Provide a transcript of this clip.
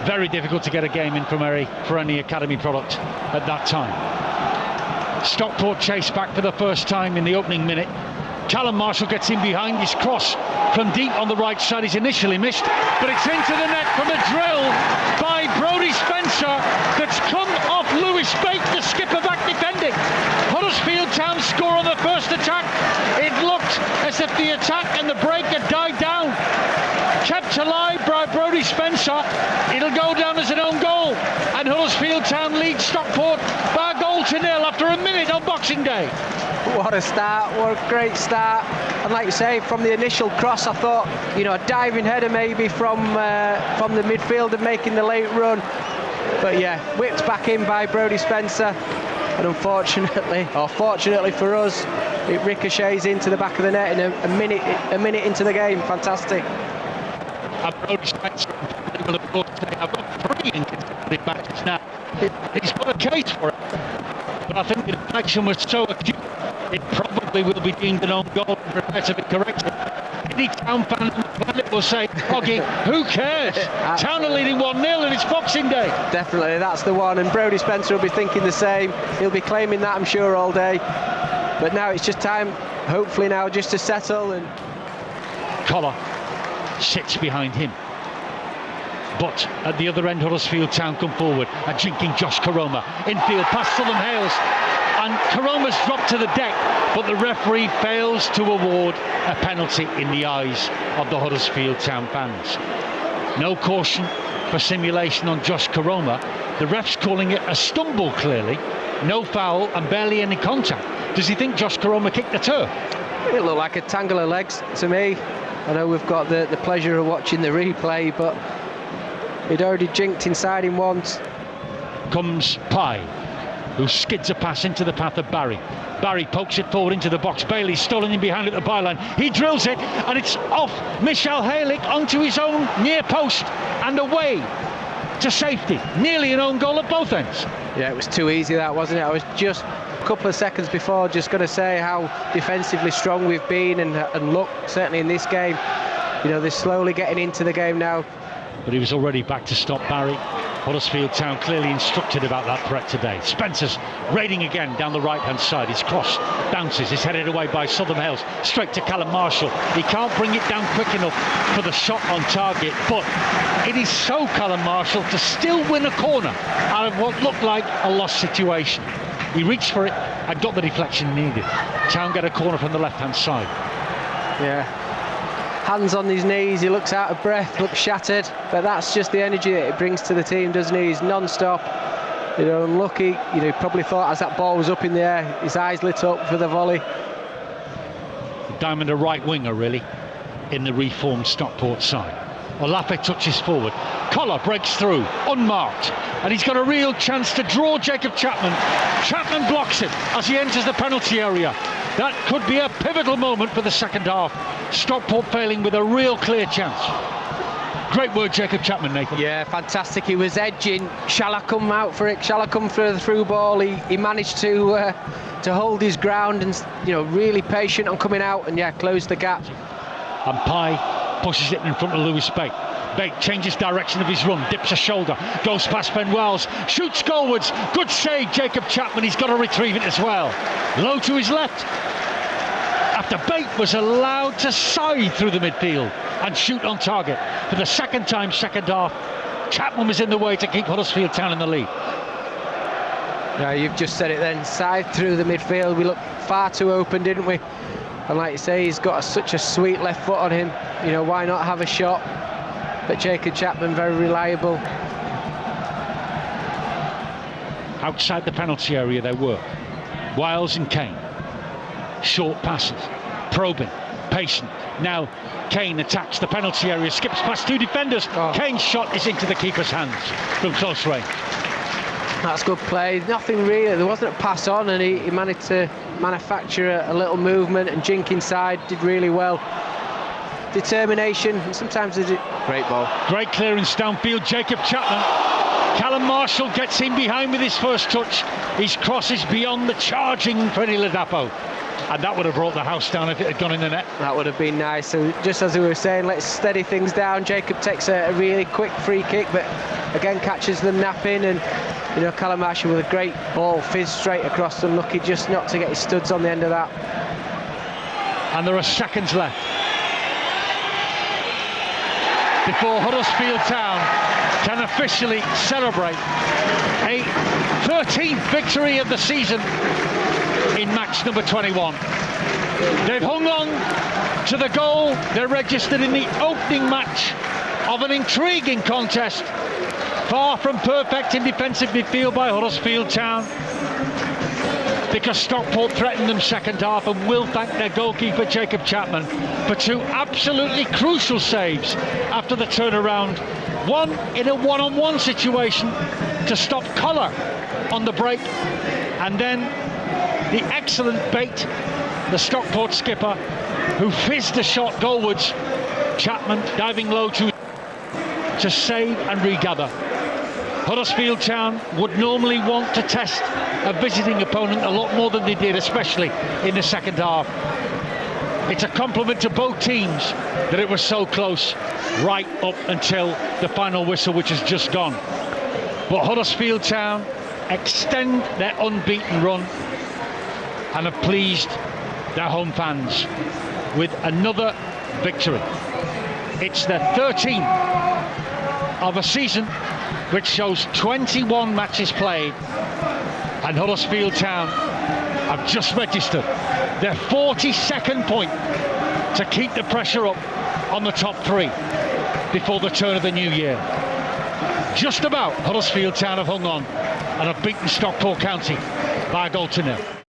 Very difficult to get a game in for any academy product at that time. Stockport chase back for the first time in the opening minute. Callum Marshall gets in behind. His cross from deep on the right side is initially missed, but it's into the net from a drill by Brodie Spencer that's come off Lewis Bate, the skipper back defending. Huddersfield Town score on the first attack. It looked as if the attack and the break had died down. Kept alive by Brodie Spencer. It'll go down as an own goal, and Huddersfield Town leads Stockport by a goal to nil after a minute on Boxing Day. What a start, what a great start. And like you say, from the initial cross, I thought, a diving header maybe from the midfielder making the late run. But yeah, whipped back in by Brodie Spencer. And unfortunately, or fortunately for us, it ricochets into the back of the net in a minute into the game. Fantastic. Brodie Spencer will of course say, I've got 3 in consecutive matches now. He's got a case for it. But I think the deflection was so acute, it probably will be deemed an own goal and prepared to be corrected. Any Town fan on the planet will say, Hoggy, who cares? Town are leading 1-0 and it's Boxing Day. Definitely, that's the one. And Brodie Spencer will be thinking the same. He'll be claiming that, I'm sure, all day. But now it's just time, hopefully now, just to settle. And Collar sits behind him. But at the other end, Huddersfield Town come forward, a jinking Josh Koroma infield past Southern Hales, and Koroma's dropped to the deck, but the referee fails to award a penalty in the eyes of the Huddersfield Town fans. No caution for simulation on Josh Koroma. The ref's calling it a stumble, clearly. No foul and barely any contact. Does he think Josh Koroma kicked the turf? It looked like a tangle of legs to me. I know we've got the pleasure of watching the replay, but he'd already jinked inside him once. Comes Pye, who skids a pass into the path of Barry. Barry pokes it forward into the box. Bailey's stolen in behind at the byline. He drills it, and it's off Michal Halick onto his own near post and away to safety. Nearly an own goal at both ends. Yeah, it was too easy, that, wasn't it? I was just a couple of seconds before just going to say how defensively strong we've been and look, certainly in this game. They're slowly getting into the game now. But he was already back to stop Barry. Huddersfield Town clearly instructed about that threat today. Spencer's raiding again down the right-hand side. His cross bounces, is headed away by Southern Hales, straight to Callum Marshall. He can't bring it down quick enough for the shot on target, but it is so Callum Marshall to still win a corner out of what looked like a lost situation. He reached for it and got the deflection needed. Town get a corner from the left-hand side. Yeah. Hands on his knees, he looks out of breath, looks shattered, but that's just the energy that it brings to the team, doesn't he? He's non-stop, unlucky. He probably thought as that ball was up in the air, his eyes lit up for the volley. Diamond a right winger, really, in the reformed Stockport side. Olafe touches forward. Collar breaks through, unmarked, and he's got a real chance to draw Jacob Chapman. Chapman blocks it as he enters the penalty area. That could be a pivotal moment for the second half. Stockport failing with a real clear chance. Great work, Jacob Chapman, Nathan. Yeah, fantastic. He was edging. Shall I come out for it? Shall I come for the through ball? He managed to hold his ground and really patient on coming out and close the gap. And Pye pushes it in front of Lewis Bate. Bate changes direction of his run, dips a shoulder, goes past Ben Wells, shoots goalwards. Good save, Jacob Chapman. He's got to retrieve it as well. Low to his left. After Bate was allowed to side through the midfield and shoot on target for the second time, second half. Chapman was in the way to keep Huddersfield Town in the lead. Yeah, you've just said it then. Side through the midfield. We looked far too open, didn't we? And like you say, he's got such a sweet left foot on him. Why not have a shot? But Jacob Chapman, very reliable. Outside the penalty area they were. Wiles and Kane. Short passes. Probing. Patient. Now Kane attacks the penalty area, skips past 2 defenders. Kane's shot is into the keeper's hands from close range. That's good play. Nothing really. There wasn't a pass on, and he managed to manufacture a little movement and jink inside. Did really well. Determination. And sometimes there's a great ball. Great clearance downfield. Jacob Chapman. Callum Marshall gets in behind with his first touch. His cross is beyond the charging Freddie Ladapo. And that would have brought the house down if it had gone in the net. That would have been nice. So just as we were saying, let's steady things down. Jacob takes a really quick free kick, but again catches them napping, and you know, Callum Marshall with a great ball, fizz straight across them, lucky just not to get his studs on the end of that. And there are seconds left before Huddersfield Town can officially celebrate a 13th victory of the season in match number 21. They've hung on to the goal they registered in the opening match of an intriguing contest, far from perfect in defensive midfield by Huddersfield Town, because Stockport threatened them second half, and will thank their goalkeeper Jacob Chapman for two absolutely crucial saves after the turnaround. One in a one-on-one situation to stop Collar on the break, and then the excellent Bate, the Stockport skipper, who fizzed a shot goalwards. Chapman diving low to save and regather. Huddersfield Town would normally want to test a visiting opponent a lot more than they did, especially in the second half. It's a compliment to both teams that it was so close right up until the final whistle, which has just gone. But Huddersfield Town extend their unbeaten run and have pleased their home fans with another victory. It's their 13th of a season which shows 21 matches played, and Huddersfield Town have just registered their 42nd point to keep the pressure up on the top three before the turn of the new year. Just about Huddersfield Town have hung on and have beaten Stockport County by a goal to nil.